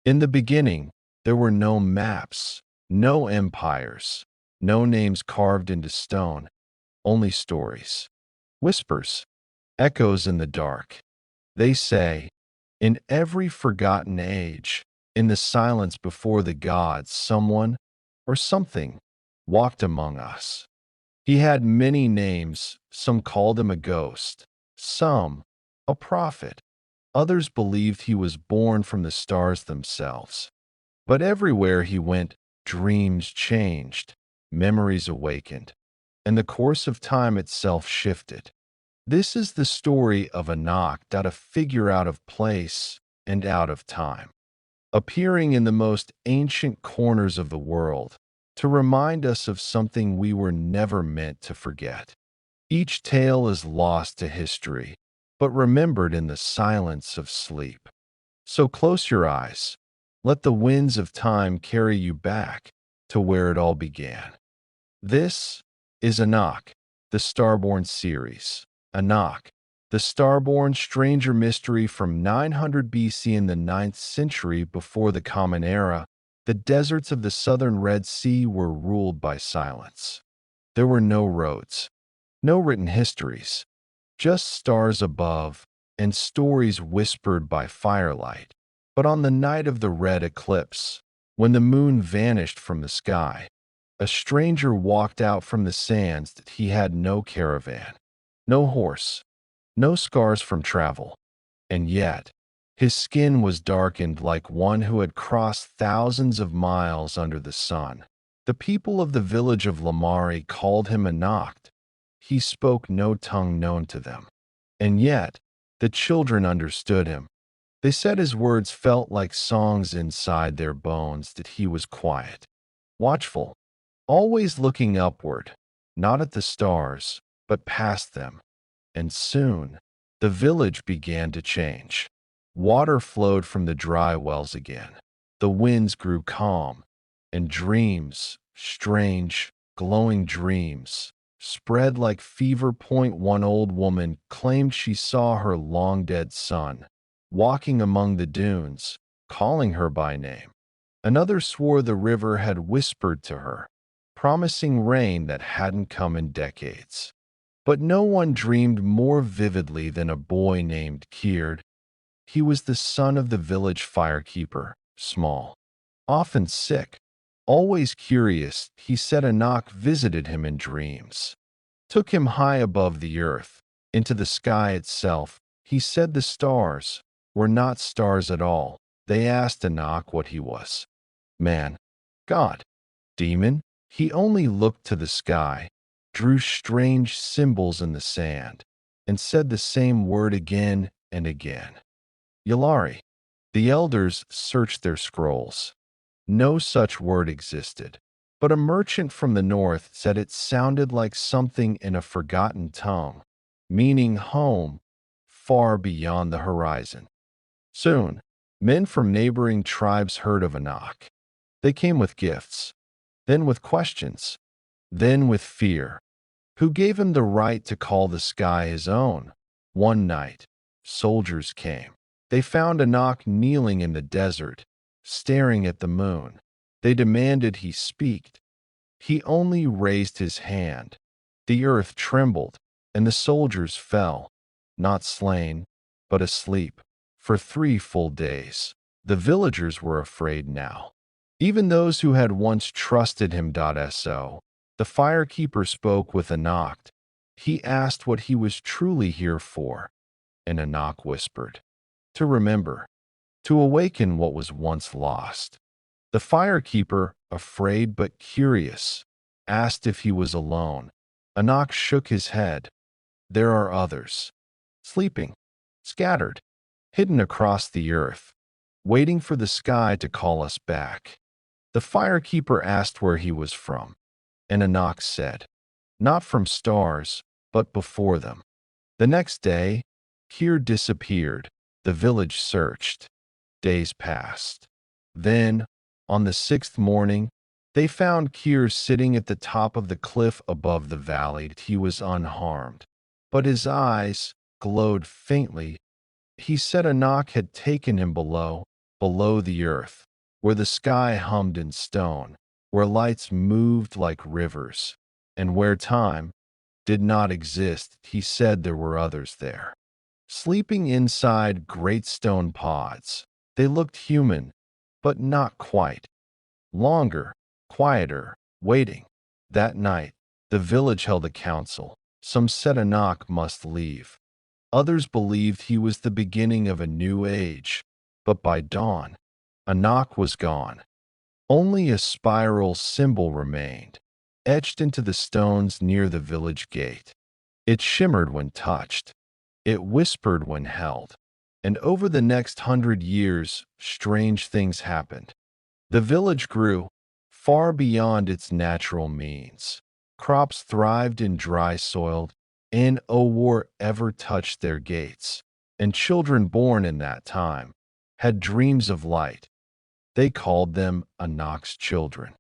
In the beginning, there were no maps, no empires, no names carved into stone, only stories, whispers, echoes in the dark. They say, in every forgotten age, in the silence before the gods, someone or something walked among us. He had many names. Some called him a ghost, some a prophet. Others believed he was born from the stars themselves. But everywhere he went, dreams changed, memories awakened, and the course of time itself shifted. This is the story of Anok, a figure out of place and out of time, appearing in the most ancient corners of the world to remind us of something we were never meant to forget. Each tale is lost to history, but remembered in the silence of sleep. So close your eyes. Let the winds of time carry you back to where it all began. This is Anok, the Starborn series. Anok, the Starborn stranger mystery from 900 BC in the 9th century before the Common Era. The deserts of the southern Red Sea were ruled by silence. There were no roads, no written histories, just stars above and stories whispered by firelight. But on the night of the red eclipse, when the moon vanished from the sky, a stranger walked out from the sands. That he had no caravan, no horse, no scars from travel, and yet his skin was darkened like one who had crossed thousands of miles under the sun. The people of the village of Lamari called him Anok. He spoke no tongue known to them, and yet the children understood him. They said his words felt like songs inside their bones. That he was quiet, watchful, always looking upward, not at the stars, but past them. And soon, the village began to change. Water flowed from the dry wells again. The winds grew calm, and dreams, strange, glowing dreams, spread like fever. One old woman claimed she saw her long-dead son walking among the dunes, calling her by name. Another swore the river had whispered to her, promising rain that hadn't come in decades. But no one dreamed more vividly than a boy named Kierd. He was the son of the village firekeeper, small, often sick, always curious. He said Anok visited him in dreams, took him high above the earth, into the sky itself. He said the stars were not stars at all. They asked Anok what he was. Man, God, demon? He only looked to the sky, drew strange symbols in the sand, and said the same word again and again. Yalari. The elders searched their scrolls. No such word existed, but a merchant from the north said it sounded like something in a forgotten tongue, meaning home, far beyond the horizon. Soon, men from neighboring tribes heard of Anok. They came with gifts, then with questions, then with fear. Who gave him the right to call the sky his own? One night, soldiers came. They found Anok kneeling in the desert, staring at the moon. They demanded he speak. He only raised his hand. The earth trembled, and the soldiers fell, not slain, but asleep. For 3 full days, the villagers were afraid now. Even those who had once trusted him. So, the firekeeper spoke with Anok. He asked what he was truly here for, and Anok whispered, to remember, to awaken what was once lost. The firekeeper, afraid but curious, asked if he was alone. Anok shook his head. There are others, sleeping, scattered, hidden across the earth, waiting for the sky to call us back. The firekeeper asked where he was from, and Anok said, not from stars, but before them. The next day, Kier disappeared. The village searched. Days passed. Then, on the 6th morning, they found Kier sitting at the top of the cliff above the valley. He was unharmed, but his eyes glowed faintly. He said Anok had taken him below, below the earth, where the sky hummed in stone, where lights moved like rivers, and where time did not exist. He said there were others there, sleeping inside great stone pods. They looked human, but not quite. Longer, quieter, waiting. That night, the village held a council. Some said Anok must leave. Others believed he was the beginning of a new age. But by dawn, Anok was gone. Only a spiral symbol remained, etched into the stones near the village gate. It shimmered when touched. It whispered when held. And over the next 100 years, strange things happened. The village grew, far beyond its natural means. Crops thrived in dry soil, and no war ever touched their gates. And children born in that time had dreams of light. They called them Anok's children.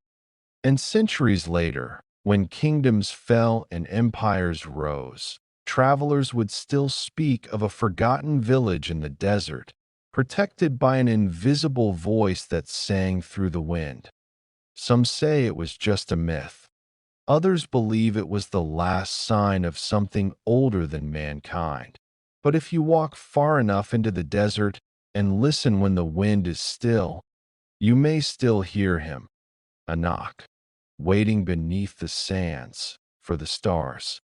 And centuries later, when kingdoms fell and empires rose, travelers would still speak of a forgotten village in the desert, protected by an invisible voice that sang through the wind. Some say it was just a myth. Others believe it was the last sign of something older than mankind. But if you walk far enough into the desert and listen when the wind is still, you may still hear him, Anok, waiting beneath the sands for the stars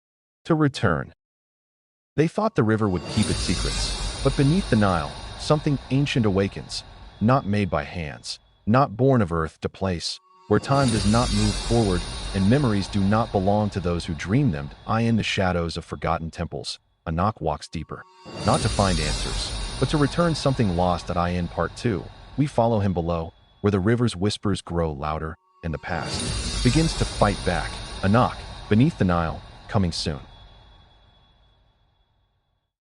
to return. They thought the river would keep its secrets, but beneath the Nile, something ancient awakens, not made by hands, not born of earth to place, where time does not move forward and memories do not belong to those who dream them. In the shadows of forgotten temples, Anok walks deeper, not to find answers, but to return something lost. In Part 2, we follow him below, where the river's whispers grow louder and the past begins to fight back. Anok, beneath the Nile, coming soon.